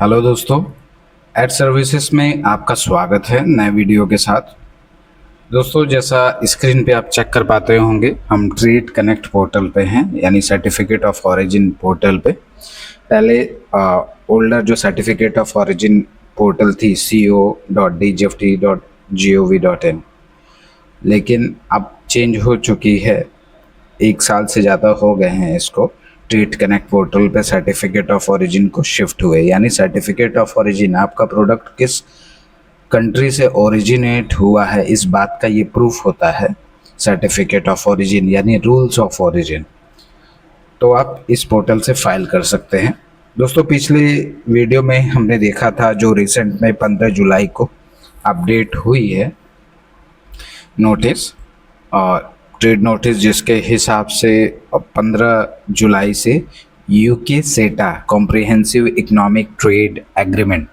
Hello दोस्तों, add services में आपका स्वागत है नए वीडियो के साथ। दोस्तों, जैसा स्क्रीन पे आप चेक कर पाते होंगे, हम ट्रेड कनेक्ट पोर्टल पे हैं, यानी सर्टिफिकेट ऑफ ऑरिजिन पोर्टल पे। पहले ओल्डर जो सर्टिफिकेट ऑफ ऑरिजिन पोर्टल थी co.dgft.gov.in, लेकिन अब चेंज हो चुकी है। 1 साल से ज़्यादा हो गए हैं इसको। ट्रेड कनेक्ट पोर्टल पे सर्टिफिकेट ऑफ ओरिजिन को शिफ्ट हुए, यानी सर्टिफिकेट ऑफ ओरिजिन आपका प्रोडक्ट किस कंट्री से ओरिजिनेट हुआ है, इस बात का ये प्रूफ होता है सर्टिफिकेट ऑफ ओरिजिन, यानी रूल्स ऑफ ओरिजिन। तो आप इस पोर्टल से फाइल कर सकते हैं। दोस्तों, पिछले वीडियो में हमने देखा था जो रिसेंट में 15 जुलाई को अपडेट हुई है नोटिस, और ट्रेड नोटिस, जिसके हिसाब से 15 जुलाई से यूके सेटा comprehensive economic trade agreement,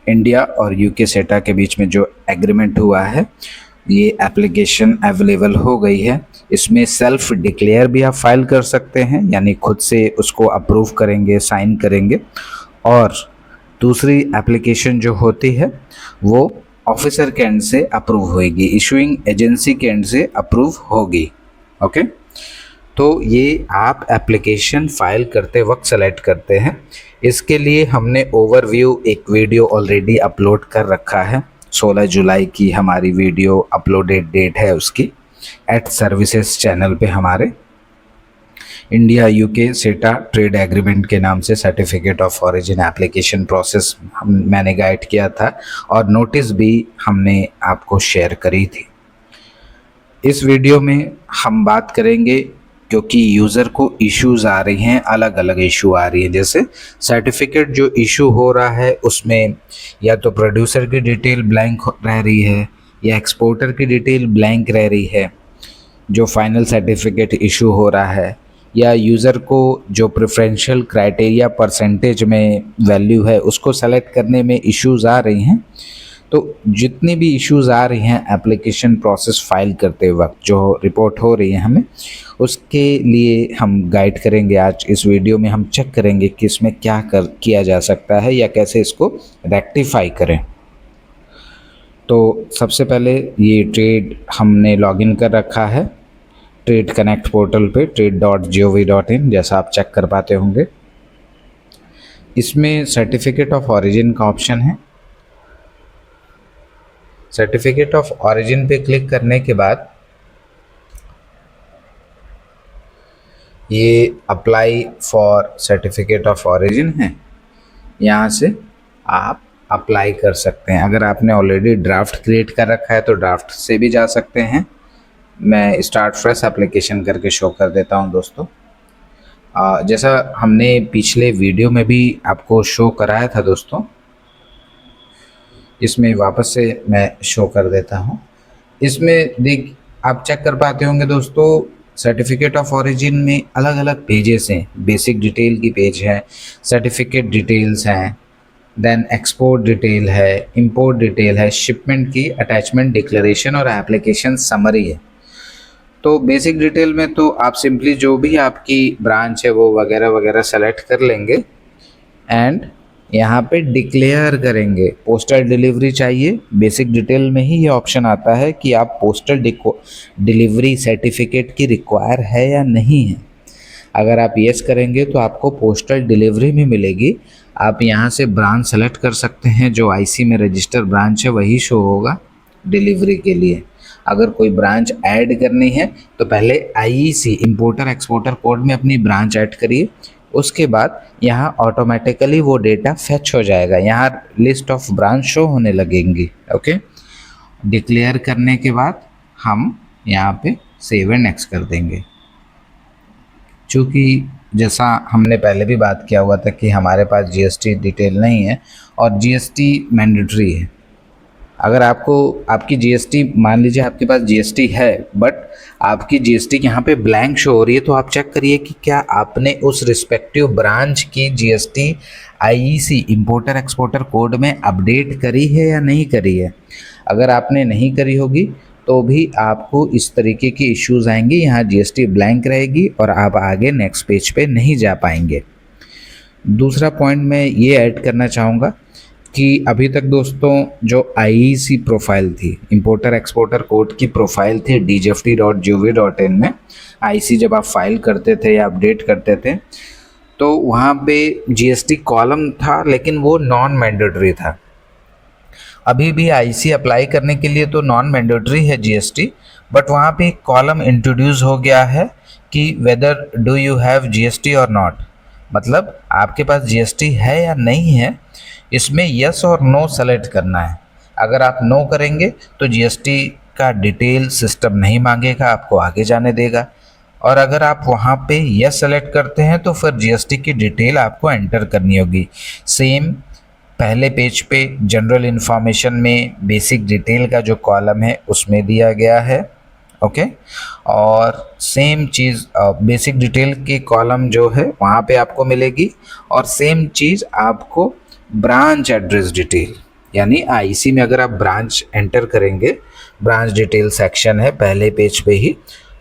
India और यूके सेटा के बीच में जो एग्रीमेंट हुआ है, ये एप्लीकेशन अवेलेबल हो गई है। इसमें सेल्फ डिक्लेयर भी आप फाइल कर सकते हैं, यानी खुद से उसको अप्रूव करेंगे, साइन करेंगे। और दूसरी एप्लीकेशन जो होती है वो ऑफिसर के एंड से अप्रूव होगी, इशूइंग एजेंसी के एंड से अप्रूव होगी। ओके, तो ये आप एप्लीकेशन फाइल करते वक्त सेलेक्ट करते हैं। इसके लिए हमने ओवरव्यू एक वीडियो ऑलरेडी अपलोड कर रखा है। 16 जुलाई की हमारी वीडियो अपलोडेड डेट है उसकी, एट सर्विसेज चैनल पे हमारे। इंडिया यूके सेटा ट्रेड एग्रीमेंट के नाम से certificate of origin application process मैंने गाइड किया था, और नोटिस भी हमने आपको शेयर करी थी। इस वीडियो में हम बात करेंगे, क्योंकि यूज़र को इश्यूज आ रही हैं, अलग अलग इशू आ रही है। जैसे सर्टिफिकेट जो इशू हो रहा है उसमें या तो प्रोड्यूसर की डिटेल ब्लैंक रह रही है, या एक्सपोर्टर की डिटेल ब्लैंक रह रही है जो फाइनल सर्टिफिकेट इशू हो रहा है, या यूज़र को जो प्रेफरेंशियल क्राइटेरिया परसेंटेज में वैल्यू है उसको सेलेक्ट करने में इश्यूज आ रही हैं। तो जितनी भी इश्यूज आ रही हैं एप्लीकेशन प्रोसेस फाइल करते वक्त, जो रिपोर्ट हो रही है हमें, उसके लिए हम गाइड करेंगे आज इस वीडियो में। हम चेक करेंगे कि इसमें क्या किया जा सकता है या कैसे इसको रेक्टिफाई करें। तो सबसे पहले ये ट्रेड हमने लॉगिन कर रखा है ट्रेड कनेक्ट पोर्टल पे, trade.gov.in, जैसा आप चेक कर पाते होंगे। इसमें सर्टिफिकेट ऑफ ओरिजिन का ऑप्शन है। सर्टिफिकेट ऑफ ओरिजिन पे क्लिक करने के बाद ये apply for certificate of origin है, यहाँ से आप अप्लाई कर सकते हैं। अगर आपने ऑलरेडी ड्राफ्ट क्रिएट कर रखा है तो ड्राफ्ट से भी जा सकते हैं। मैं स्टार्ट फ्रेश एप्लीकेशन करके शो कर देता हूं दोस्तों। जैसा हमने पिछले वीडियो में भी आपको शो कराया था दोस्तों, इसमें वापस से मैं शो कर देता हूं। इसमें देख आप चेक कर पाते होंगे दोस्तों, सर्टिफिकेट ऑफ ओरिजिन में अलग अलग पेजेस हैं। बेसिक डिटेल की पेज है, सर्टिफिकेट डिटेल्स हैं, देन एक्सपोर्ट डिटेल है, इंपोर्ट डिटेल है, शिपमेंट की अटैचमेंट डिक्लेरेशन और एप्लीकेशन समरी है। तो बेसिक डिटेल में तो आप सिंपली जो भी आपकी ब्रांच है वो वगैरह वगैरह सेलेक्ट कर लेंगे, एंड यहाँ पे डिक्लेयर करेंगे। पोस्टल डिलीवरी चाहिए, बेसिक डिटेल में ही ये ऑप्शन आता है कि आप पोस्टल डिलीवरी सर्टिफिकेट की रिक्वायर है या नहीं है। अगर आप येस करेंगे तो आपको पोस्टल डिलीवरी भी मिलेगी। आप यहाँ से ब्रांच सेलेक्ट कर सकते हैं, जो आईसी में रजिस्टर ब्रांच है वही शो होगा डिलीवरी के लिए। अगर कोई ब्रांच ऐड करनी है तो पहले आईईसी इंपोर्टर एक्सपोर्टर कोड में अपनी ब्रांच ऐड करिए, उसके बाद यहाँ ऑटोमेटिकली वो डेटा फेच हो जाएगा, यहाँ लिस्ट ऑफ ब्रांच शो होने लगेंगी। ओके, डिक्लेयर करने के बाद हम यहाँ पे सेव एंड नेक्स्ट कर देंगे। चूँकि जैसा हमने पहले भी बात किया हुआ था कि हमारे पास जीएसटी डिटेल नहीं है और जीएसटी मैंडेटरी है। अगर आपको आपकी जीएसटी, मान लीजिए आपके पास जीएसटी है बट आपकी जीएसटी यहाँ पे ब्लैंक शो हो रही है, तो आप चेक करिए कि क्या आपने उस रिस्पेक्टिव ब्रांच की GST IEC importer exporter code में अपडेट करी है या नहीं करी है। अगर आपने नहीं करी होगी तो भी आपको इस तरीके के इश्यूज आएंगे, यहाँ जीएसटी ब्लैंक रहेगी और आप आगे नेक्स्ट पेज पे नहीं जा पाएंगे। दूसरा पॉइंट मैं ये ऐड करना चाहूँगा कि अभी तक दोस्तों जो आईईसी प्रोफाइल थी, इंपोर्टर एक्सपोर्टर कोड की प्रोफाइल थी dgft.gov.in में, आईसी जब आप फाइल करते थे या अपडेट करते थे तो वहाँ पे जीएसटी कॉलम था, लेकिन वो नॉन मैंडेटरी था। अभी भी आईसी अप्लाई करने के लिए तो नॉन मैंडेटरी है जीएसटी, बट वहाँ पे एक कॉलम इंट्रोड्यूस हो गया है कि whether do you have GST और नॉट, मतलब आपके पास जीएसटी है या नहीं है, इसमें यस और नो सेलेक्ट करना है। अगर आप नो करेंगे तो जीएसटी का डिटेल सिस्टम नहीं मांगेगा, आपको आगे जाने देगा। और अगर आप वहाँ पे यस सेलेक्ट करते हैं तो फिर जीएसटी की डिटेल आपको एंटर करनी होगी। सेम पहले पेज पे जनरल इन्फॉर्मेशन में बेसिक डिटेल का जो कॉलम है उसमें दिया गया है, ओके। और सेम चीज़ बेसिक डिटेल के कॉलम जो है वहाँ पे आपको मिलेगी, और सेम चीज़ आपको ब्रांच एड्रेस डिटेल, यानी आईसी में अगर आप ब्रांच एंटर करेंगे, ब्रांच डिटेल सेक्शन है पहले पेज पे ही,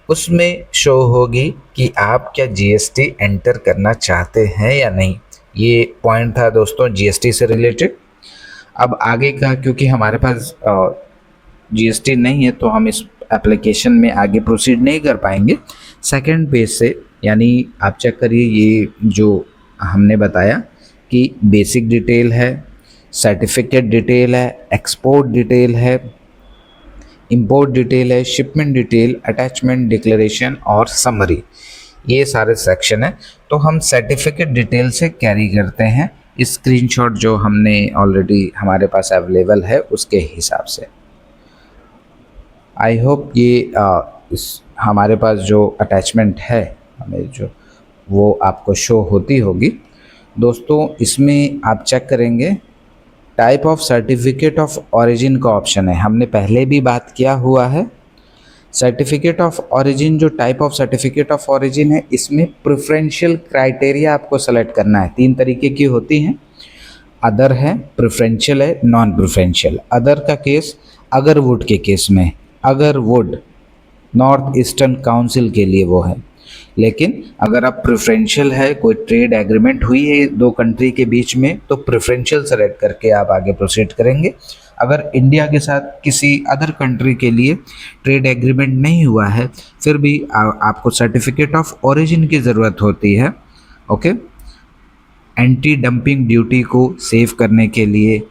उसमें शो होगी कि आप क्या जीएसटी एंटर करना चाहते हैं या नहीं। ये पॉइंट था दोस्तों जीएसटी से रिलेटेड। अब आगे का, क्योंकि हमारे पास जीएसटी नहीं है तो हम इस एप्लीकेशन में आगे प्रोसीड नहीं कर पाएंगे। सेकंड पेज से, यानी आप चेक करिए, ये जो हमने बताया कि बेसिक डिटेल है, सर्टिफिकेट डिटेल है, एक्सपोर्ट डिटेल है, इंपोर्ट डिटेल है, शिपमेंट डिटेल, अटैचमेंट, डिक्लेरेशन और समरी, ये सारे सेक्शन है। तो हम सर्टिफिकेट डिटेल से कैरी करते हैं स्क्रीनशॉट जो हमने ऑलरेडी हमारे पास अवेलेबल है उसके हिसाब से। आई होप ये इस हमारे पास जो अटैचमेंट है हमें जो वो आपको शो होती होगी दोस्तों। इसमें आप चेक करेंगे type of certificate of origin का ऑप्शन है, हमने पहले भी बात किया हुआ है। सर्टिफिकेट ऑफ ओरिजिन, जो type of certificate of origin है, इसमें प्रेफरेंशियल क्राइटेरिया आपको सेलेक्ट करना है। 3 तरीके की होती हैं, अदर है, प्रेफरेंशियल है, नॉन प्रेफरेंशियल। अदर का केस अगर वुड के केस में, अगर वुड नॉर्थ ईस्टर्न काउंसिल के लिए वो है, लेकिन अगर आप प्रेफरेंशियल है, कोई ट्रेड एग्रीमेंट हुई है 2 कंट्री के बीच में, तो प्रेफरेंशियल सेलेक्ट करके आप आगे प्रोसीड करेंगे। अगर इंडिया के साथ किसी अदर कंट्री के लिए ट्रेड एग्रीमेंट नहीं हुआ है, फिर भी आपको सर्टिफिकेट ऑफ ओरिजिन की ज़रूरत होती है, ओके। एंटी डंपिंग ड्यूटी को सेव करने के लिए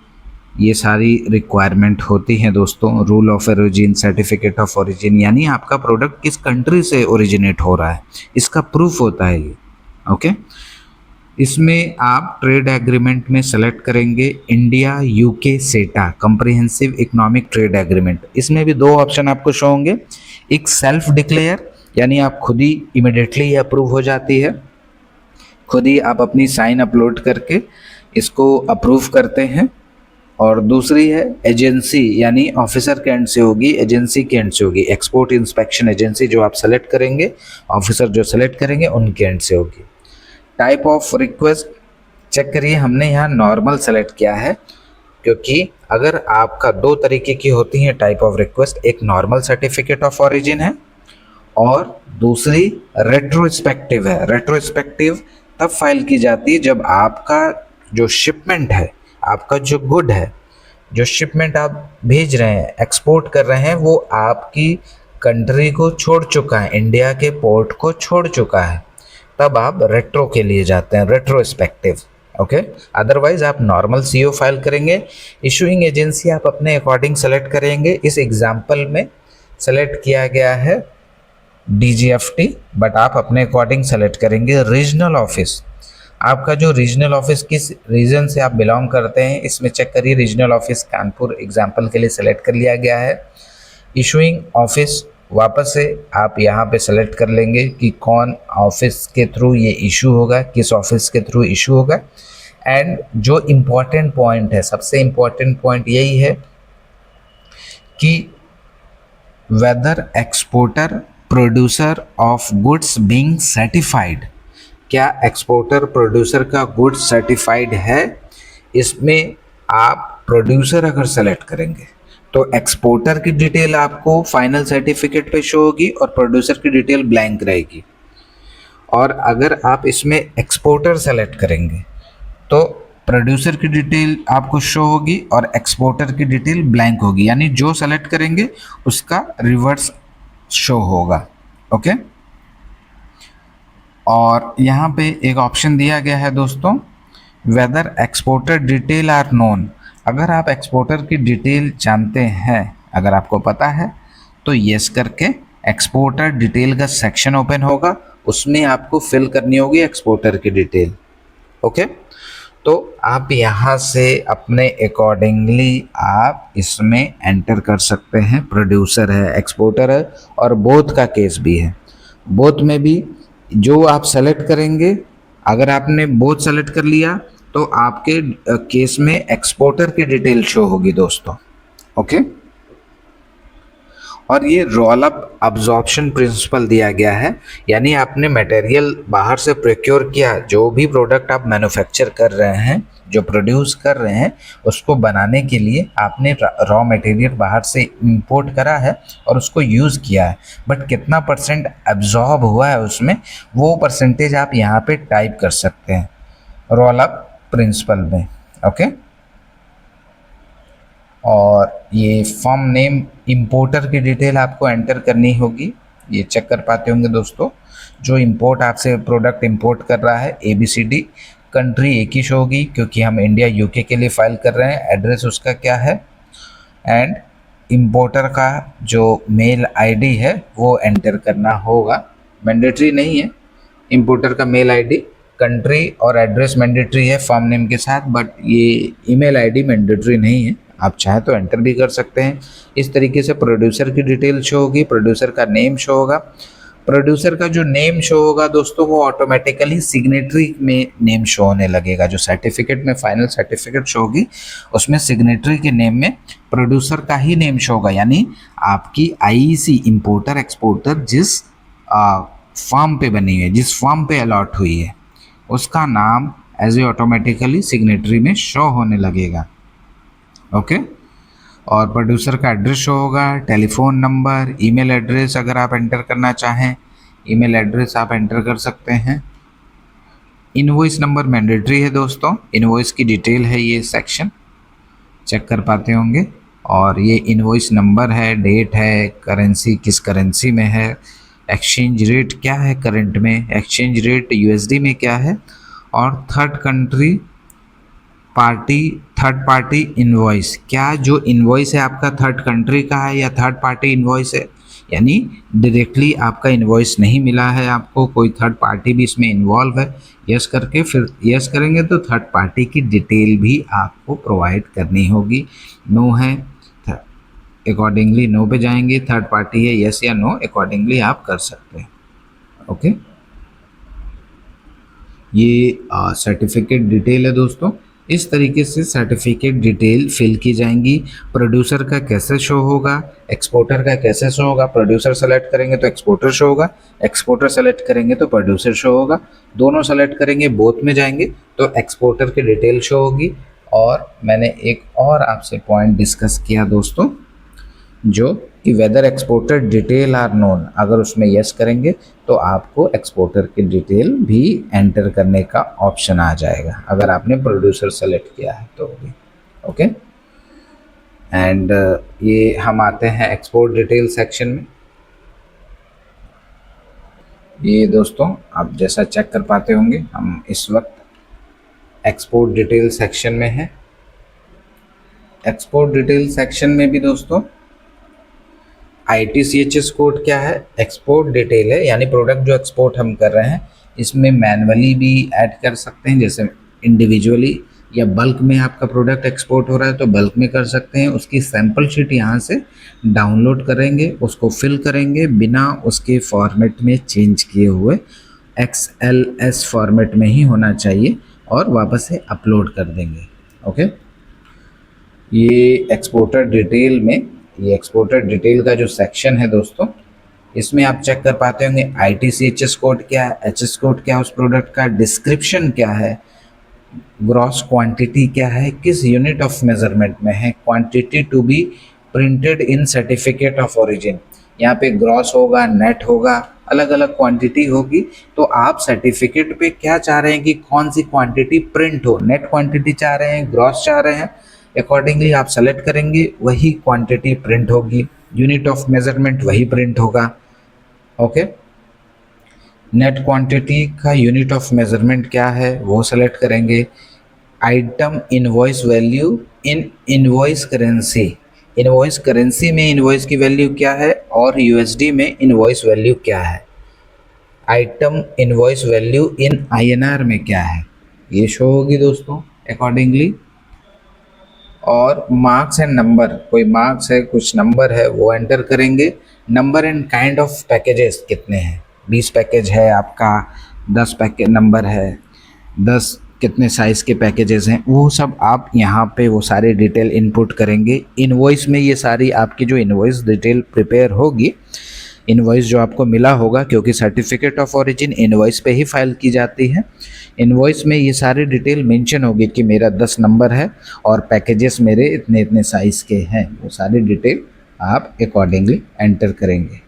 ये सारी रिक्वायरमेंट होती हैं दोस्तों। Rule of origin, certificate of origin, यानी आपका प्रोडक्ट किस कंट्री से ओरिजिनेट हो रहा है, इसका प्रूफ होता है ये, ओके। इसमें आप ट्रेड एग्रीमेंट में सेलेक्ट करेंगे इंडिया यूके सेटा, कंप्रिहेंसिव इकोनॉमिक ट्रेड एग्रीमेंट। इसमें भी 2 ऑप्शन आपको शो होंगे, एक सेल्फ डिक्लेयर, यानी आप खुद ही इमिडिएटली अप्रूव हो जाती है, खुद ही आप अपनी साइन अपलोड करके इसको अप्रूव करते हैं। और दूसरी है एजेंसी, यानी ऑफिसर के एंड से होगी, एजेंसी के एंड से होगी। एक्सपोर्ट इंस्पेक्शन एजेंसी जो आप सेलेक्ट करेंगे, ऑफिसर जो सेलेक्ट करेंगे, उनके एंड से होगी। टाइप ऑफ रिक्वेस्ट चेक करिए, हमने यहाँ नॉर्मल सेलेक्ट किया है, क्योंकि अगर आपका 2 तरीके की होती हैं टाइप ऑफ रिक्वेस्ट, एक नॉर्मल सर्टिफिकेट ऑफ ओरिजिन है और दूसरी रेट्रोस्पेक्टिव है। रेट्रोस्पेक्टिव तब फाइल की जाती है जब आपका जो शिपमेंट है, आपका जो गुड है, जो शिपमेंट आप भेज रहे हैं, एक्सपोर्ट कर रहे हैं, वो आपकी कंट्री को छोड़ चुका है, इंडिया के पोर्ट को छोड़ चुका है, तब आप रेट्रो के लिए जाते हैं, रेट्रोस्पेक्टिव, ओके। अदरवाइज आप नॉर्मल सीओ फाइल करेंगे। इशूइंग एजेंसी आप अपने अकॉर्डिंग सेलेक्ट करेंगे। इस एग्जाम्पल में सेलेक्ट किया गया है डीजीएफटी, बट आप अपने अकॉर्डिंग सेलेक्ट करेंगे। रीजनल ऑफिस, आपका जो रीजनल ऑफिस किस रीजन से आप बिलोंग करते हैं, इसमें चेक करिए। रीजनल ऑफिस कानपुर एग्जाम्पल के लिए सेलेक्ट कर लिया गया है। इशूइंग ऑफिस, वापस से आप यहाँ पे सेलेक्ट कर लेंगे कि कौन ऑफिस के थ्रू ये इशू होगा, किस ऑफिस के थ्रू इशू होगा। एंड जो इम्पॉर्टेंट पॉइंट है, सबसे इम्पॉर्टेंट पॉइंट यही है कि whether exporter producer of goods being certified, क्या एक्सपोर्टर प्रोड्यूसर का गुड्स सर्टिफाइड है। इसमें आप प्रोड्यूसर अगर सेलेक्ट करेंगे तो एक्सपोर्टर की डिटेल आपको फाइनल सर्टिफिकेट पे शो होगी और प्रोड्यूसर की डिटेल ब्लैंक रहेगी। और अगर आप इसमें एक्सपोर्टर सेलेक्ट करेंगे तो प्रोड्यूसर की डिटेल आपको शो होगी और एक्सपोर्टर की डिटेल ब्लैंक होगी, यानी जो सेलेक्ट करेंगे उसका रिवर्स शो होगा। ओके, और यहाँ पे एक ऑप्शन दिया गया है दोस्तों, whether exporter detail are known. अगर आप एक्सपोर्टर की डिटेल जानते हैं, अगर आपको पता है तो यस करके एक्सपोर्टर डिटेल का सेक्शन ओपन होगा, उसमें आपको फिल करनी होगी एक्सपोर्टर की डिटेल। ओके, तो आप यहाँ से अपने अकॉर्डिंगली आप इसमें एंटर कर सकते हैं। प्रोड्यूसर है, एक्सपोर्टर है, और बोथ का केस भी है। बोथ में भी जो आप सेलेक्ट करेंगे, अगर आपने बोथ सेलेक्ट कर लिया तो आपके केस में एक्सपोर्टर की डिटेल शो होगी दोस्तों। ओके, और ये रोल अप अब्जॉर्प्शन प्रिंसिपल दिया गया है, यानी आपने मटेरियल बाहर से प्रोक्योर किया, जो भी प्रोडक्ट आप मैन्युफैक्चर कर रहे हैं, जो प्रोड्यूस कर रहे हैं, उसको बनाने के लिए आपने रॉ मटेरियल बाहर से इंपोर्ट करा है और उसको यूज़ किया है, बट कितना परसेंट एब्जॉर्ब हुआ है उसमें, वो परसेंटेज आप यहाँ पे टाइप कर सकते हैं रोल अप प्रिंसिपल में। ओके, और ये फर्म नेम, इंपोर्टर की डिटेल आपको एंटर करनी होगी। ये चेक कर पाते होंगे दोस्तों, जो इंपोर्ट आपसे प्रोडक्ट इंपोर्ट कर रहा है, ABCD, कंट्री एक ही शो होगी क्योंकि हम इंडिया UK के लिए फाइल कर रहे हैं, एड्रेस उसका क्या है, एंड इंपोर्टर का जो मेल ID है वो एंटर करना होगा। मैंडेटरी नहीं है इंपोर्टर का मेल ID, कंट्री और एड्रेस मैंडेटरी है फर्म नेम के साथ, बट ये ईमेल ID मैंडेटरी नहीं है, आप चाहें तो एंटर भी कर सकते हैं। इस तरीके से प्रोड्यूसर की डिटेल शो होगी, प्रोड्यूसर का नेम शो होगा। प्रोड्यूसर का जो नेम शो होगा दोस्तों, वो ऑटोमेटिकली सिग्नेटरी में नेम शो होने लगेगा। जो सर्टिफिकेट में फाइनल सर्टिफिकेट शो होगी उसमें सिग्नेटरी के नेम में प्रोड्यूसर का ही नेम शो होगा, यानी आपकी IEC इंपोर्टर एक्सपोर्टर जिस फॉर्म पे बनी हुई है, जिस फॉर्म पे अलॉट हुई है, उसका नाम एज ए ऑटोमेटिकली सिग्नेटरी में शो होने लगेगा। ओके, और प्रोड्यूसर का एड्रेस शो होगा, टेलीफोन नंबर, ईमेल एड्रेस, अगर आप एंटर करना चाहें ईमेल एड्रेस आप एंटर कर सकते हैं। इनवॉइस नंबर मैंडेटरी है दोस्तों, इनवॉइस की डिटेल है, ये सेक्शन चेक कर पाते होंगे, और ये इनवॉइस नंबर है, डेट है, करेंसी किस करेंसी में है, एक्सचेंज रेट क्या है करंट में, एक्सचेंज रेट USD में क्या है, और थर्ड पार्टी इनवॉइस, क्या जो इनवॉइस है आपका थर्ड कंट्री का है या थर्ड पार्टी इनवॉइस है, यानी डायरेक्टली आपका इनवॉइस नहीं मिला है आपको, कोई थर्ड पार्टी भी इसमें इन्वॉल्व है। यस करके फिर यस करेंगे तो थर्ड पार्टी की डिटेल भी आपको प्रोवाइड करनी होगी। नो है अकॉर्डिंगली नो पे जाएंगे, थर्ड पार्टी है यस या नो अकॉर्डिंगली आप कर सकते हैं। ओके, ये सर्टिफिकेट डिटेल है दोस्तों। इस तरीके से सर्टिफिकेट डिटेल फिल की जाएंगी। प्रोड्यूसर का कैसे शो होगा, एक्सपोर्टर का कैसे शो होगा, प्रोड्यूसर सेलेक्ट करेंगे तो एक्सपोर्टर शो होगा, एक्सपोर्टर सेलेक्ट करेंगे तो प्रोड्यूसर शो होगा, दोनों सेलेक्ट करेंगे बोथ में जाएंगे तो एक्सपोर्टर की डिटेल शो होगी। और मैंने एक और आपसे पॉइंट डिस्कस किया दोस्तों, जो कि whether exporter detail are known, अगर उसमें यस करेंगे तो आपको एक्सपोर्टर की डिटेल भी एंटर करने का ऑप्शन आ जाएगा, अगर आपने प्रोड्यूसर सेलेक्ट किया है तो भी। ओके, एंड ये हम आते हैं एक्सपोर्ट डिटेल सेक्शन में। ये दोस्तों आप जैसा चेक कर पाते होंगे, हम इस वक्त एक्सपोर्ट डिटेल सेक्शन में हैं। एक्सपोर्ट डिटेल सेक्शन में भी दोस्तों ITCHS कोड क्या है, एक्सपोर्ट डिटेल है, यानी प्रोडक्ट जो एक्सपोर्ट हम कर रहे हैं इसमें मैनुअली भी ऐड कर सकते हैं, जैसे इंडिविजुअली या बल्क में आपका प्रोडक्ट एक्सपोर्ट हो रहा है तो बल्क में कर सकते हैं। उसकी सैंपल शीट यहाँ से डाउनलोड करेंगे, उसको फिल करेंगे बिना उसके फॉर्मेट में चेंज किए हुए, XLS फॉर्मेट में ही होना चाहिए, और वापस से अपलोड कर देंगे। ओके, ये एक्सपोर्टर डिटेल में, ये एक्सपोर्टर डिटेल का जो सेक्शन है दोस्तों, इसमें आप चेक कर पाते होंगे ITCHS कोड क्या है, HS कोड क्या है उस प्रोडक्ट का, डिस्क्रिप्शन क्या है, ग्रॉस क्वांटिटी क्या है, किस यूनिट ऑफ मेजरमेंट में है, quantity to be printed in certificate of origin, यहाँ पे ग्रॉस होगा, नेट होगा, अलग अलग क्वांटिटी होगी। तो आप सर्टिफिकेट पे क्या चाह रहे हैं कि कौन सी क्वांटिटी प्रिंट हो, नेट क्वांटिटी चाह रहे हैं, ग्रॉस चाह रहे हैं, अकॉर्डिंगली आप सेलेक्ट करेंगे, वही क्वांटिटी प्रिंट होगी, यूनिट ऑफ मेजरमेंट वही प्रिंट होगा। ओके, नेट क्वांटिटी का यूनिट ऑफ मेजरमेंट क्या है वो सेलेक्ट करेंगे। Item invoice value in invoice currency, invoice currency में इनवॉइस की वैल्यू क्या है और यूएसडी में इनवॉइस वैल्यू क्या है। आइटम इनवॉइस वैल्यू इन आईएनआर में क्या है ये शो होगी दोस्तों अकॉर्डिंगली। और मार्क्स एंड नंबर, कोई मार्क्स है कुछ नंबर है वो एंटर करेंगे। Number and kind of packages कितने हैं, 20 पैकेज है आपका, 10 पैकेज नंबर है, 10 कितने साइज़ के पैकेजेस हैं, वो सब आप यहाँ पे वो सारे डिटेल इनपुट करेंगे। इनवॉइस में ये सारी आपकी जो इनवॉइस डिटेल प्रिपेयर होगी, इनवॉइस जो आपको मिला होगा, क्योंकि सर्टिफिकेट ऑफ ओरिजिन इनवॉइस पे ही फाइल की जाती है। इनवॉइस में ये सारी डिटेल मेंशन होगी कि मेरा 10 नंबर है और पैकेजेस मेरे इतने इतने साइज़ के हैं, वो सारी डिटेल आप अकॉर्डिंगली एंटर करेंगे।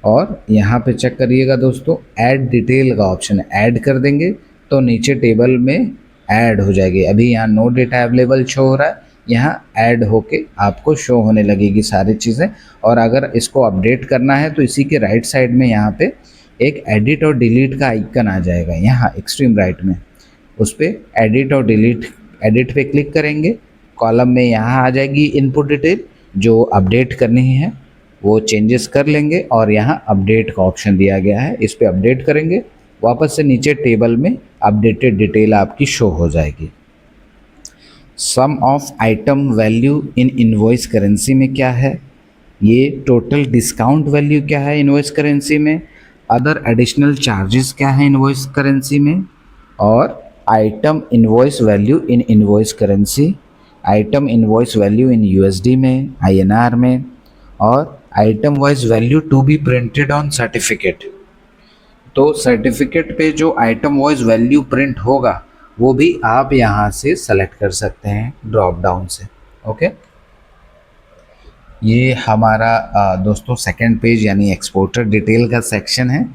और यहाँ पे चेक करिएगा दोस्तों, ऐड डिटेल का ऑप्शन ऐड कर देंगे तो नीचे टेबल में ऐड हो जाएगी। अभी यहाँ नो डेटा अवेलेबल शो हो रहा है, यहाँ ऐड होके आपको शो होने लगेगी सारी चीज़ें। और अगर इसको अपडेट करना है तो इसी के राइट साइड में यहाँ पे एक एडिट और डिलीट का आइकन आ जाएगा, यहाँ एक्सट्रीम राइट में, उस पर एडिट और डिलीट, एडिट पे क्लिक करेंगे, कॉलम में यहाँ आ जाएगी इनपुट डिटेल, जो अपडेट करनी है वो चेंजेस कर लेंगे और यहाँ अपडेट का ऑप्शन दिया गया है, इस पर अपडेट करेंगे, वापस से नीचे टेबल में अपडेटेड डिटेल आपकी शो हो जाएगी। Sum of item value in invoice currency में क्या है, ये टोटल डिस्काउंट वैल्यू क्या है इनवॉइस करेंसी में, अदर एडिशनल चार्जेस क्या है इनवॉइस करेंसी में, और item invoice value in invoice currency, item invoice value in USD में, आईएनआर में, और item wise value to be printed on certificate. तो सर्टिफिकेट पे जो आइटम वाइज वैल्यू प्रिंट होगा वो भी आप यहाँ से सेलेक्ट कर सकते हैं ड्रॉप डाउन से। ओके, ये हमारा दोस्तों सेकंड पेज यानी एक्सपोर्टर डिटेल का सेक्शन है।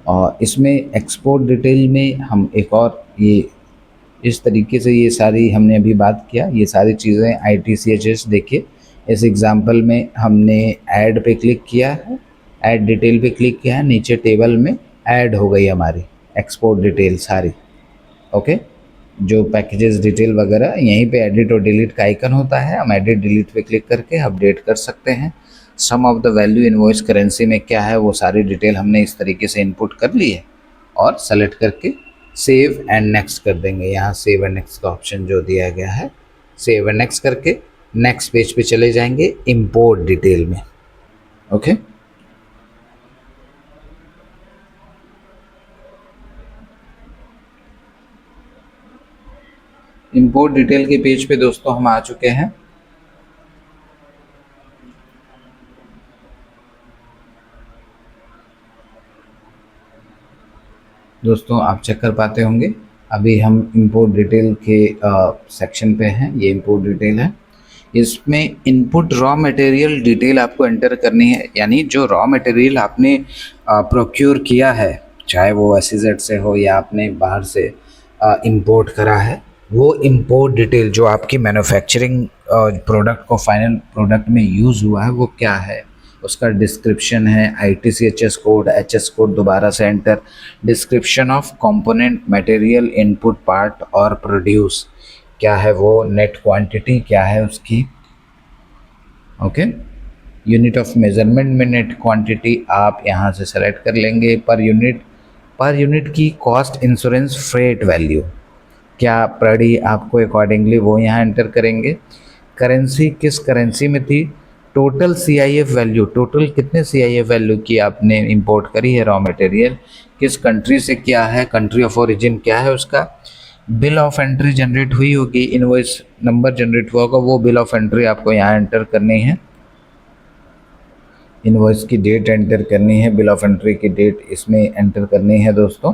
और इसमें एक्सपोर्ट डिटेल में हम एक और ये इस तरीके से ये सारी हमने अभी बात किया, ये सारी चीज़ें ITCHS देखिए, इस एग्जांपल में हमने ऐड पे क्लिक किया है, ऐड डिटेल पे क्लिक किया है, नीचे टेबल में ऐड हो गई हमारी एक्सपोर्ट डिटेल सारी। ओके, जो पैकेजेस डिटेल वगैरह यहीं पे एडिट और डिलीट का आइकन होता है, हम एडिट डिलीट पे क्लिक करके अपडेट कर सकते हैं। Sum of the value invoice currency में क्या है वो सारी डिटेल हमने इस तरीके से इनपुट कर ली है और सेलेक्ट करके सेव एंड नेक्स्ट कर देंगे। यहाँ सेव एंड नेक्स्ट का ऑप्शन जो दिया गया है, सेव एंड नेक्स्ट करके नेक्स्ट पेज पे चले जाएंगे इंपोर्ट डिटेल में। ओके, इंपोर्ट डिटेल के पेज पे दोस्तों हम आ चुके हैं। दोस्तों आप चेक कर पाते होंगे, अभी हम इंपोर्ट डिटेल के सेक्शन पे हैं, ये इंपोर्ट डिटेल है। इसमें इनपुट रॉ मटेरियल डिटेल आपको एंटर करनी है, यानी जो रॉ मटेरियल आपने प्रोक्योर किया है, चाहे वो SEZ से हो या आपने बाहर से इंपोर्ट करा है, वो इंपोर्ट डिटेल जो आपकी मैन्युफैक्चरिंग प्रोडक्ट को फाइनल प्रोडक्ट में यूज़ हुआ है वो क्या है, उसका डिस्क्रिप्शन है, ITCHS कोड, HS कोड दोबारा से enter, description of component material input part और प्रोड्यूस क्या है वो, नेट क्वांटिटी क्या है उसकी। ओके, यूनिट ऑफ मेजरमेंट में नेट क्वांटिटी आप यहाँ से सेलेक्ट कर लेंगे। पर यूनिट की कॉस्ट, इंश्योरेंस, फ्रेट वैल्यू क्या पड़ी आपको अकॉर्डिंगली वो यहाँ एंटर करेंगे। करेंसी किस करेंसी में थी, टोटल CIF वैल्यू, टोटल कितने CIF वैल्यू की आपने इंपोर्ट करी है रॉ मटेरियल, किस कंट्री से क्या है, कंट्री ऑफ ओरिजिन क्या है उसका, बिल ऑफ एंट्री जनरेट हुई होगी, इनवॉइस नंबर जनरेट हुआ होगा, वो बिल ऑफ एंट्री आपको यहाँ एंटर करनी है, इनवॉइस की डेट एंटर करनी है, बिल ऑफ एंट्री की डेट इसमें एंटर करनी है दोस्तों।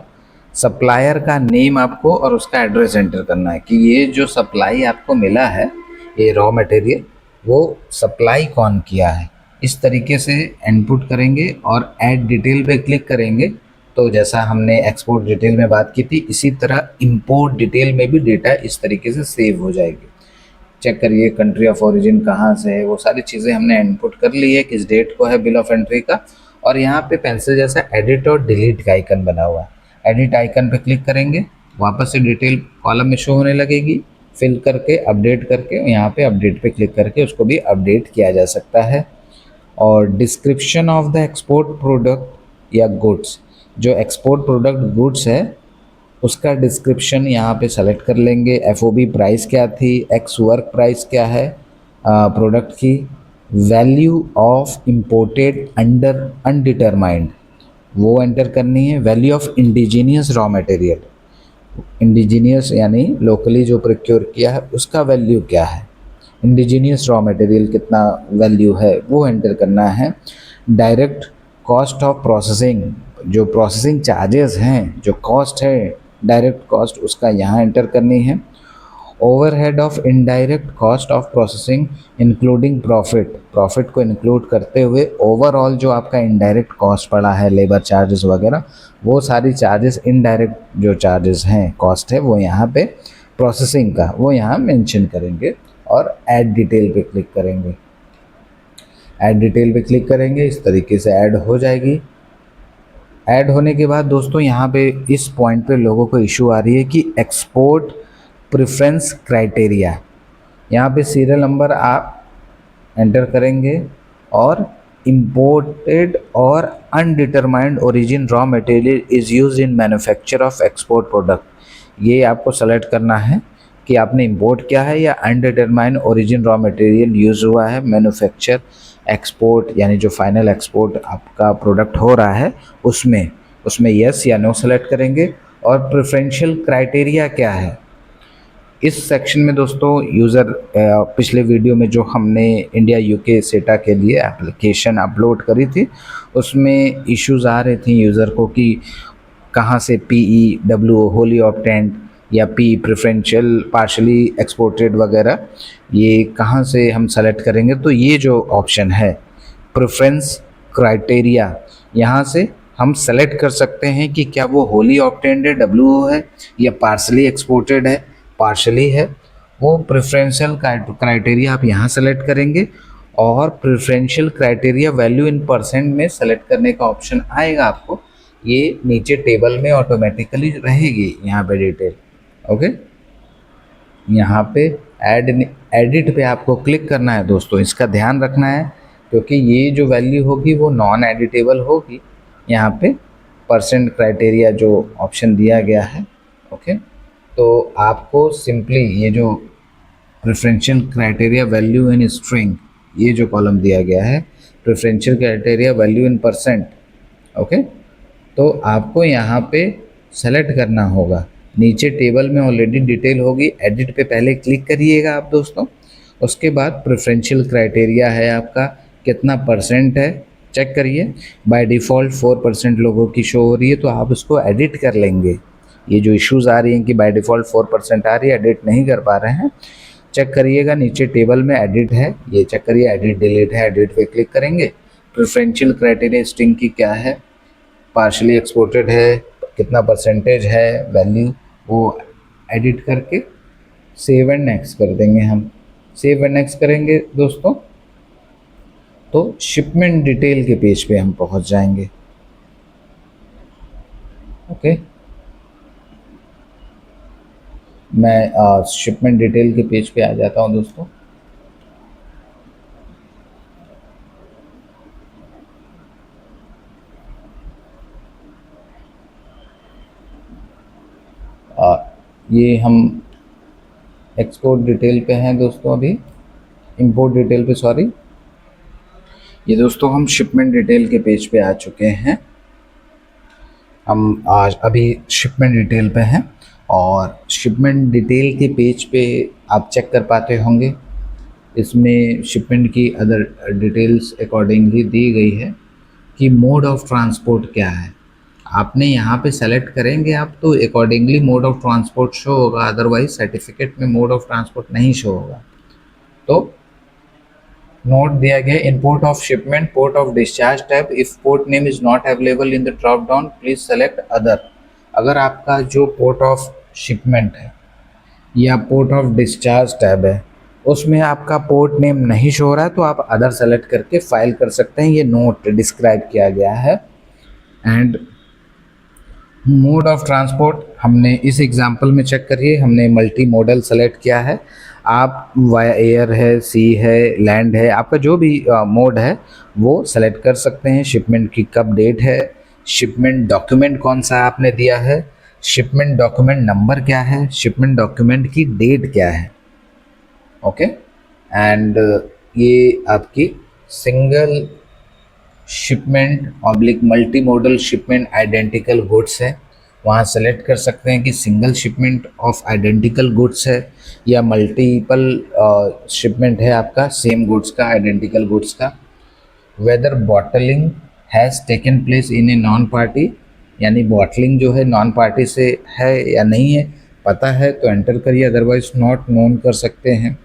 सप्लायर का नेम आपको और उसका एड्रेस एंटर करना है कि ये जो सप्लाई आपको मिला है ये रॉ मटेरियल वो सप्लाई कौन किया है, इस तरीके से इनपुट करेंगे और ऐड डिटेल पे क्लिक करेंगे। तो जैसा हमने एक्सपोर्ट डिटेल में बात की थी, इसी तरह इंपोर्ट डिटेल में भी डेटा इस तरीके से सेव हो जाएगी। चेक करिए कंट्री ऑफ ओरिजिन कहाँ से है, वो सारी चीज़ें हमने इनपुट कर ली है, किस डेट को है बिल ऑफ एंट्री का। और यहाँ पे पेंसिल जैसा एडिट और डिलीट का आइकन बना हुआ है, एडिट आइकन पे क्लिक करेंगे, वापस से डिटेल कॉलम में शो होने लगेगी, फिल करके अपडेट करके यहाँ पे अपडेट पे क्लिक करके उसको भी अपडेट किया जा सकता है। और description of the export product या गुड्स, जो एक्सपोर्ट प्रोडक्ट गुड्स है उसका डिस्क्रिप्शन यहाँ पे सेलेक्ट कर लेंगे। एफओबी प्राइस क्या थी, एक्स वर्क प्राइस क्या है प्रोडक्ट की, value of imported under undetermined वो एंटर करनी है, value of indigenous raw material, indigenous यानी लोकली जो प्रोक्योर किया है उसका वैल्यू क्या है, इंडिजीनियस रॉ मटेरियल कितना वैल्यू है वो एंटर करना है। डायरेक्ट कॉस्ट ऑफ प्रोसेसिंग, जो प्रोसेसिंग चार्जेस हैं, जो कॉस्ट है डायरेक्ट कॉस्ट, उसका यहाँ एंटर करनी है। Overhead of indirect cost of processing including profit, profit को इंक्लूड करते हुए ओवरऑल जो आपका इनडायरेक्ट कॉस्ट पड़ा है, लेबर चार्जेस वगैरह, वो सारी चार्जेस, इनडायरेक्ट जो चार्जेस हैं, कॉस्ट है, वो यहाँ पे प्रोसेसिंग का वो यहाँ मेंशन करेंगे और ऐड डिटेल पे क्लिक करेंगे। ऐड डिटेल पे क्लिक करेंगे, इस तरीके से ऐड हो जाएगी। ऐड होने के बाद दोस्तों यहाँ पे इस पॉइंट पे लोगों को इशू आ रही है कि एक्सपोर्ट प्रेफरेंस क्राइटेरिया, यहाँ पे सीरियल नंबर आप एंटर करेंगे और इम्पोर्टेड और undetermined origin raw material is used in manufacture of export product, ये आपको सेलेक्ट करना है कि आपने इंपोर्ट किया है या undetermined origin raw material use हुआ है मैन्युफैक्चर एक्सपोर्ट, यानी जो फाइनल एक्सपोर्ट आपका प्रोडक्ट हो रहा है उसमें यस या नो सेलेक्ट करेंगे। और प्रेफरेंशियल क्राइटेरिया क्या है, इस सेक्शन में दोस्तों यूज़र पिछले वीडियो में जो हमने इंडिया यूके सेटा के लिए एप्लीकेशन अपलोड करी थी उसमें इश्यूज आ रहे थे यूज़र को कि कहाँ से PEW होली ऑप्टेंट या पी प्रेफरेंशियल पार्शली एक्सपोर्टेड वगैरह ये कहाँ से हम सेलेक्ट करेंगे। तो ये जो ऑप्शन है प्रेफरेंस क्राइटेरिया, यहाँ से हम सेलेक्ट कर सकते हैं कि क्या वो होली ऑप्टेंड है WO है या पार्शली एक्सपोर्टेड है पार्शली है, वो प्रेफरेंशियल क्राइटेरिया आप यहाँ सेलेक्ट करेंगे। और preferential criteria value in percent में सेलेक्ट करने का ऑप्शन आएगा आपको, ये नीचे टेबल में ऑटोमेटिकली रहेगी यहाँ पे डिटेल। ओके, यहाँ पे एडिट पे आपको क्लिक करना है दोस्तों, इसका ध्यान रखना है क्योंकि ये जो वैल्यू होगी वो नॉन एडिटेबल होगी। यहाँ पे परसेंट क्राइटेरिया जो ऑप्शन दिया गया है, ओके, तो आपको सिंपली ये जो preferential criteria value in string, ये जो कॉलम दिया गया है preferential criteria value in percent, okay, तो आपको यहाँ पे सेलेक्ट करना होगा। नीचे टेबल में ऑलरेडी डिटेल होगी, एडिट पे पहले क्लिक करिएगा आप दोस्तों, उसके बाद प्रेफरेंशियल क्राइटेरिया है आपका कितना परसेंट है चेक करिए। बाय डिफ़ॉल्ट 4% लोगों की शो हो रही है, तो आप उसको एडिट कर लेंगे। ये जो इश्यूज़ आ रही हैं कि बाय डिफ़ॉल्ट 4% आ रही है, एडिट नहीं कर पा रहे हैं, चेक करिएगा नीचे टेबल में एडिट है, ये चेक करिए, एडिट डिलीट है, एडिट पे क्लिक करेंगे। प्रेफरेंशियल क्राइटेरिया स्ट्रिंग की क्या है, पार्शली एक्सपोर्टेड है, कितना परसेंटेज है वैल्यू, वो एडिट करके सेव एंड नेक्स्ट कर देंगे। हम सेव एंड नेक्स्ट करेंगे दोस्तों तो शिपमेंट डिटेल के पेज पे हम पहुंच जाएंगे। ओके, मैं शिपमेंट डिटेल के पेज पे आ जाता हूं दोस्तों। ये हम एक्सपोर्ट डिटेल पे हैं दोस्तों, अभी इंपोर्ट डिटेल पे सॉरी, ये दोस्तों हम शिपमेंट डिटेल के पेज पे आ चुके हैं। हम आज अभी शिपमेंट डिटेल पे हैं और शिपमेंट डिटेल के पेज पे आप चेक कर पाते होंगे, इसमें शिपमेंट की अदर डिटेल्स अकॉर्डिंगली दी गई है कि मोड ऑफ ट्रांसपोर्ट क्या है। आपने यहाँ पे सेलेक्ट करेंगे आप तो accordingly mode of transport show होगा, अदरवाइज सर्टिफिकेट में मोड ऑफ ट्रांसपोर्ट नहीं शो होगा। तो नोट दिया गया in port of shipment, port of discharge tab, if port name is not available in the drop down please select other. अगर आपका जो पोर्ट ऑफ शिपमेंट है या पोर्ट ऑफ डिस्चार्ज टैब है उसमें आपका पोर्ट नेम नहीं शो हो रहा है तो आप अदर सेलेक्ट करके फाइल कर सकते हैं। ये नोट डिस्क्राइब किया गया है। एंड मोड ऑफ ट्रांसपोर्ट हमने इस एग्जांपल में चेक करिए, हमने मल्टी मॉडल सेलेक्ट किया है। आप वाया एयर है, सी है, लैंड है, आपका जो भी मोड है वो सेलेक्ट कर सकते हैं। शिपमेंट की कब डेट है, शिपमेंट डॉक्यूमेंट कौन सा आपने दिया है, शिपमेंट डॉक्यूमेंट नंबर क्या है, शिपमेंट डॉक्यूमेंट की डेट क्या है। ओके एंड ये आपकी single shipment oblique multi modal shipment identical goods है। वहाँ सेलेक्ट कर सकते हैं कि single shipment of identical goods है या मल्टीपल शिपमेंट है आपका सेम गुड्स का, आइडेंटिकल गुड्स का। Whether bottling has taken place in a non party, यानी बॉटलिंग जो है नॉन पार्टी से है या नहीं है, पता है तो एंटर करिए, अदरवाइज नॉट नोन कर सकते हैं।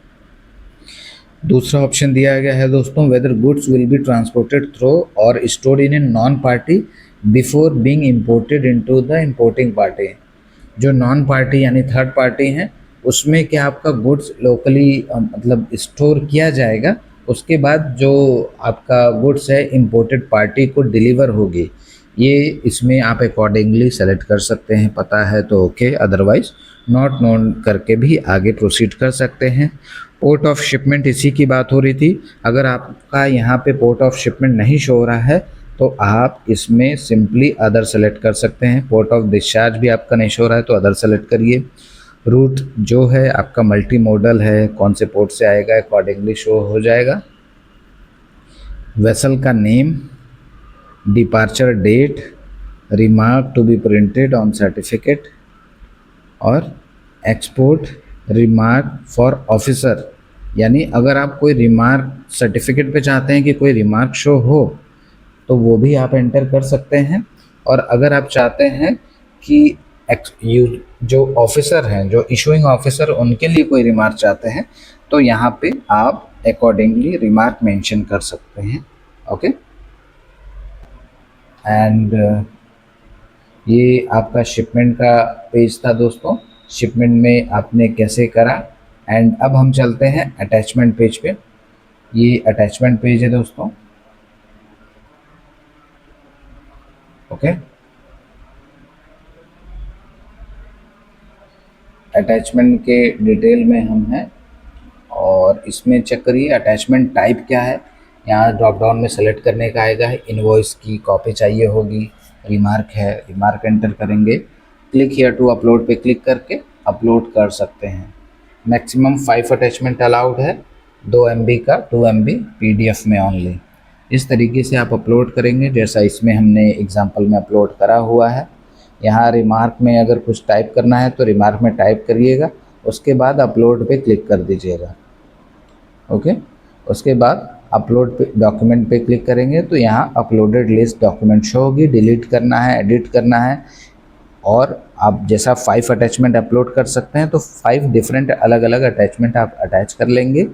दूसरा ऑप्शन दिया गया है दोस्तों, whether goods will be transported through और stored in a non party before being imported into the importing party. जो नॉन पार्टी यानी थर्ड पार्टी हैं उसमें क्या आपका गुड्स लोकली मतलब स्टोर किया जाएगा, उसके बाद जो आपका गुड्स है इम्पोर्टेड पार्टी को डिलीवर होगी। ये इसमें आप अकॉर्डिंगली सेलेक्ट कर सकते हैं, पता है तो ओके, अदरवाइज नॉट नोन करके भी आगे प्रोसीड कर सकते हैं। पोर्ट ऑफ शिपमेंट इसी की बात हो रही थी। अगर आपका यहाँ पे पोर्ट ऑफ शिपमेंट नहीं शो हो रहा है तो आप इसमें सिंपली अदर सेलेक्ट कर सकते हैं। पोर्ट ऑफ डिस्चार्ज भी आपका नहीं शो हो रहा है तो अदर सेलेक्ट करिए। रूट जो है आपका मल्टी मॉडल है, कौन से पोर्ट से आएगा अकॉर्डिंगली शो हो जाएगा। वेसल का name, departure date, remark to be printed on certificate और एक्सपोर्ट रिमार्क फॉर ऑफिसर, यानी अगर आप कोई रिमार्क सर्टिफिकेट पे चाहते हैं कि कोई रिमार्क शो हो तो वो भी आप एंटर कर सकते हैं। और अगर आप चाहते हैं कि जो ऑफिसर हैं, जो इशूइंग ऑफिसर, उनके लिए कोई रिमार्क चाहते हैं तो यहाँ पे आप अकॉर्डिंगली रिमार्क मेंशन कर सकते हैं। ओके एंड ये आपका शिपमेंट का पेज था दोस्तों, शिपमेंट में आपने कैसे करा। एंड अब हम चलते हैं अटैचमेंट पेज पे। ये अटैचमेंट पेज है दोस्तों। ओके अटैचमेंट के डिटेल में हम हैं और इसमें चेक करिए अटैचमेंट टाइप क्या है। यहाँ ड्रॉप डाउन में सेलेक्ट करने का आएगा, इनवॉइस की कॉपी चाहिए होगी, रिमार्क है, रिमार्क एंटर करेंगे, क्लिक हियर टू अपलोड पे क्लिक करके अपलोड कर सकते हैं। मैक्सिमम 5 अटैचमेंट अलाउड है, 2 MB का, 2 MB PDF में ओनली। इस तरीके से आप अपलोड करेंगे जैसा इसमें हमने एग्जांपल में अपलोड करा हुआ है। यहाँ रिमार्क में अगर कुछ टाइप करना है तो रिमार्क में टाइप करिएगा, उसके बाद अपलोड पे क्लिक कर दीजिएगा। ओके उसके बाद अपलोड पे डॉक्यूमेंट पे क्लिक करेंगे तो यहाँ अपलोडेड लिस्ट डॉक्यूमेंट शो होगी। डिलीट करना है, एडिट करना है, और आप जैसा 5 अटैचमेंट अपलोड कर सकते हैं तो 5 डिफरेंट अलग अलग अटैचमेंट आप अटैच कर लेंगे।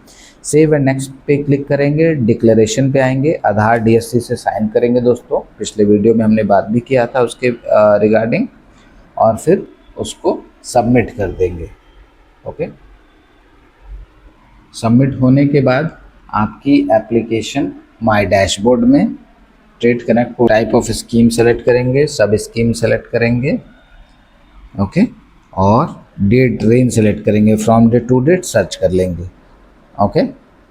सेव एंड नेक्स्ट पे क्लिक करेंगे, डिक्लेरेशन पे आएंगे, आधार DSC से साइन करेंगे दोस्तों, पिछले वीडियो में हमने बात भी किया था उसके रिगार्डिंग, और फिर उसको सबमिट कर देंगे। ओके सबमिट होने के बाद आपकी एप्लीकेशन माय डैशबोर्ड में trade connect type of scheme select करेंगे, सब स्कीम सेलेक्ट करेंगे। ओके और डेट रेंज सेलेक्ट करेंगे, from date to date search कर लेंगे। ओके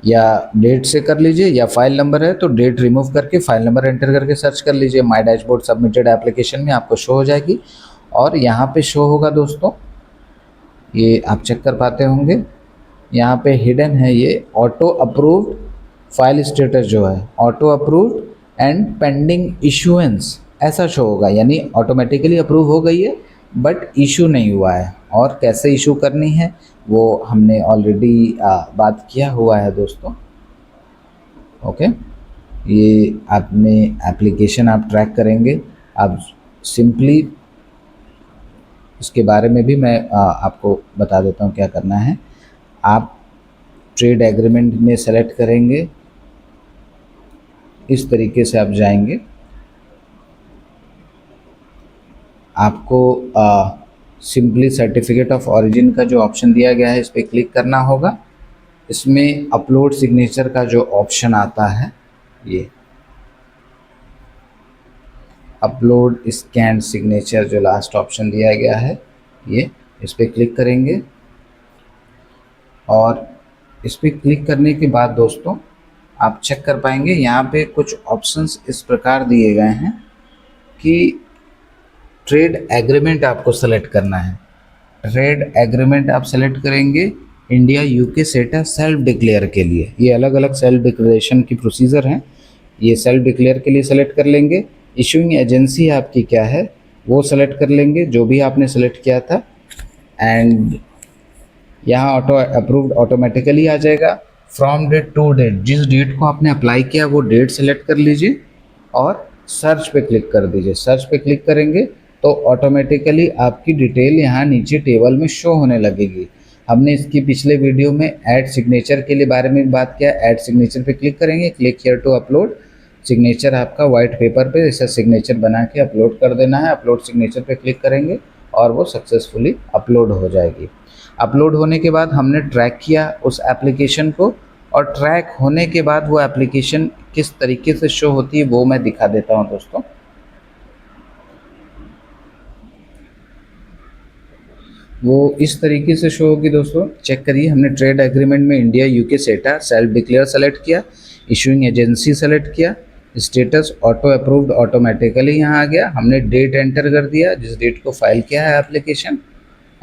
या डेट से कर लीजिए, या फाइल नंबर है तो डेट रिमूव करके फाइल नंबर एंटर करके सर्च कर लीजिए। माय डैशबोर्ड सबमिटेड एप्लीकेशन में आपको शो हो जाएगी और यहाँ पे शो होगा दोस्तों, ये आप चेक कर पाते होंगे, यहाँ पे हिडन है ये ऑटो अप्रूव्ड फाइल स्टेटस जो है, auto approved and pending issuance ऐसा शो होगा, यानी ऑटोमेटिकली अप्रूव हो गई है बट इशू नहीं हुआ है। और कैसे इशू करनी है वो हमने ऑलरेडी बात किया हुआ है दोस्तों। ओके ये आपने एप्लीकेशन आप ट्रैक करेंगे, आप सिंपली इसके बारे में भी मैं आपको बता देता हूँ क्या करना है। आप ट्रेड एग्रीमेंट में सेलेक्ट करेंगे, इस तरीके से आप जाएंगे, आपको सिंपली सर्टिफिकेट ऑफ ओरिजिन का जो ऑप्शन दिया गया है इस पर क्लिक करना होगा। इसमें अपलोड सिग्नेचर का जो ऑप्शन आता है, ये अपलोड स्कैन सिग्नेचर जो लास्ट ऑप्शन दिया गया है, ये इस पर क्लिक करेंगे। और इस पर क्लिक करने के बाद दोस्तों आप चेक कर पाएंगे यहाँ पे कुछ ऑप्शंस इस प्रकार दिए गए हैं कि ट्रेड एग्रीमेंट आपको सेलेक्ट करना है। ट्रेड एग्रीमेंट आप सेलेक्ट करेंगे इंडिया यूके सेटा सेल्फ डिक्लेयर के लिए। ये अलग अलग सेल्फ डिक्लेरेशन की प्रोसीजर हैं, ये सेल्फ डिक्लेयर के लिए सेलेक्ट कर लेंगे। इशूइंग एजेंसी आपकी क्या है वो सेलेक्ट कर लेंगे, जो भी आपने सेलेक्ट किया था। एंड यहाँ ऑटो अप्रूव्ड ऑटोमेटिकली आ जाएगा। फ्रॉम डेट टू डेट, जिस डेट को आपने अप्लाई किया वो डेट सेलेक्ट कर लीजिए और सर्च पे क्लिक कर दीजिए। सर्च पे क्लिक करेंगे तो ऑटोमेटिकली आपकी डिटेल यहाँ नीचे टेबल में शो होने लगेगी। हमने इसकी पिछले वीडियो में ऐड सिग्नेचर के लिए बारे में बात किया। ऐड सिग्नेचर पे क्लिक करेंगे, click here to upload signature. आपका वाइट पेपर पे ऐसा सिग्नेचर बना के अपलोड कर देना है। अपलोड सिग्नेचर पे क्लिक करेंगे और वो सक्सेसफुली अपलोड हो जाएगी। अपलोड होने के बाद हमने ट्रैक किया उस एप्लीकेशन को, और ट्रैक होने के बाद वो एप्लीकेशन किस तरीके से शो होती है वो मैं दिखा देता हूँ दोस्तों। वो इस तरीके से शो होगी दोस्तों, चेक करिए। हमने ट्रेड एग्रीमेंट में इंडिया यूके सेटा सेल्फ डिक्लेयर सेलेक्ट किया, इशूइंग एजेंसी सेलेक्ट किया, स्टेटस ऑटो अप्रूव्ड ऑटोमेटिकली यहाँ आ गया। हमने डेट एंटर कर दिया जिस डेट को फाइल किया है एप्लीकेशन,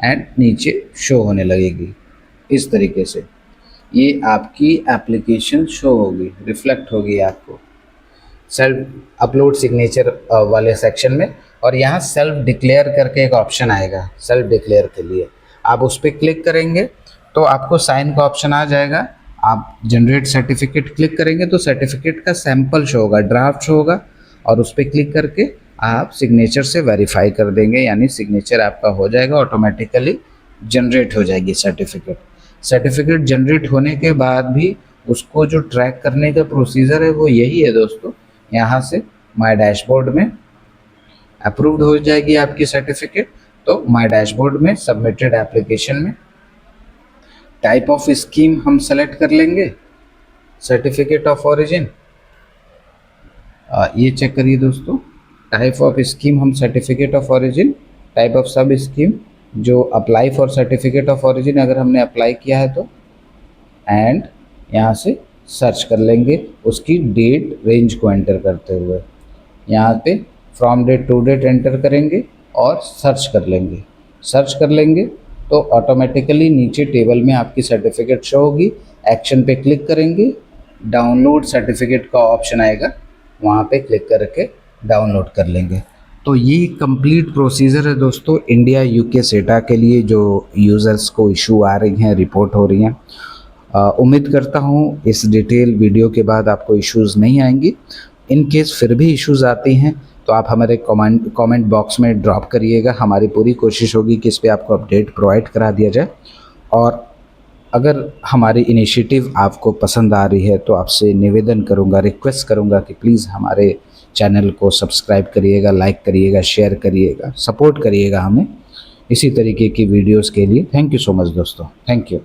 एंड नीचे शो होने लगेगी इस तरीके से। ये आपकी एप्लीकेशन शो होगी, रिफ्लेक्ट होगी आपको सेल्फ अपलोड सिग्नेचर वाले सेक्शन में। और यहाँ सेल्फ डिक्लेयर करके एक ऑप्शन आएगा सेल्फ डिक्लेयर के लिए, आप उस पर क्लिक करेंगे तो आपको साइन का ऑप्शन आ जाएगा। आप जनरेट सर्टिफिकेट क्लिक करेंगे तो सर्टिफिकेट का सैंपल शो होगा, ड्राफ्ट शो होगा, और उस पर क्लिक करके आप सिग्नेचर से वेरीफाई कर देंगे, यानी सिग्नेचर आपका हो जाएगा, ऑटोमेटिकली जनरेट हो जाएगी सर्टिफिकेट। सर्टिफिकेट जनरेट होने के बाद भी उसको जो ट्रैक करने का प्रोसीजर है वो यही है दोस्तों। यहाँ से माय डैशबोर्ड में अप्रूव्ड हो जाएगी आपकी सर्टिफिकेट, तो माय डैशबोर्ड में सबमिटेड एप्लीकेशन में टाइप ऑफ स्कीम हम सेलेक्ट कर लेंगे, सर्टिफिकेट ऑफ ओरिजिन। ये चेक करिए दोस्तों, टाइप ऑफ स्कीम हम certificate of origin, type of सब स्कीम जो apply for certificate of origin अगर हमने अप्लाई किया है तो, एंड यहाँ से सर्च कर लेंगे उसकी डेट रेंज को एंटर करते हुए। यहाँ पे from date to date enter करेंगे और सर्च कर लेंगे। सर्च कर लेंगे तो ऑटोमेटिकली नीचे टेबल में आपकी सर्टिफिकेट शो होगी। एक्शन पे क्लिक करेंगे, डाउनलोड सर्टिफिकेट का ऑप्शन आएगा, वहाँ पे क्लिक करके डाउनलोड कर लेंगे। तो ये कंप्लीट प्रोसीजर है दोस्तों इंडिया यूके सेटा के लिए जो यूज़र्स को इशू आ रही हैं, रिपोर्ट हो रही हैं। उम्मीद करता हूँ इस डिटेल वीडियो के बाद आपको इश्यूज़ नहीं आएंगी। इन केस फिर भी इश्यूज़ आती हैं तो आप हमारे कमेंट बॉक्स में ड्रॉप करिएगा। हमारी पूरी कोशिश होगी कि इस पर आपको अपडेट प्रोवाइड करा दिया जाए। और अगर हमारी इनिशिएटिव आपको पसंद आ रही है तो आपसे निवेदन करूंगा, रिक्वेस्ट करूंगा कि प्लीज़ हमारे चैनल को सब्सक्राइब करिएगा, लाइक करिएगा, शेयर करिएगा, सपोर्ट करिएगा हमें इसी तरीके की वीडियोस के लिए। थैंक यू सो मच दोस्तों, थैंक यू।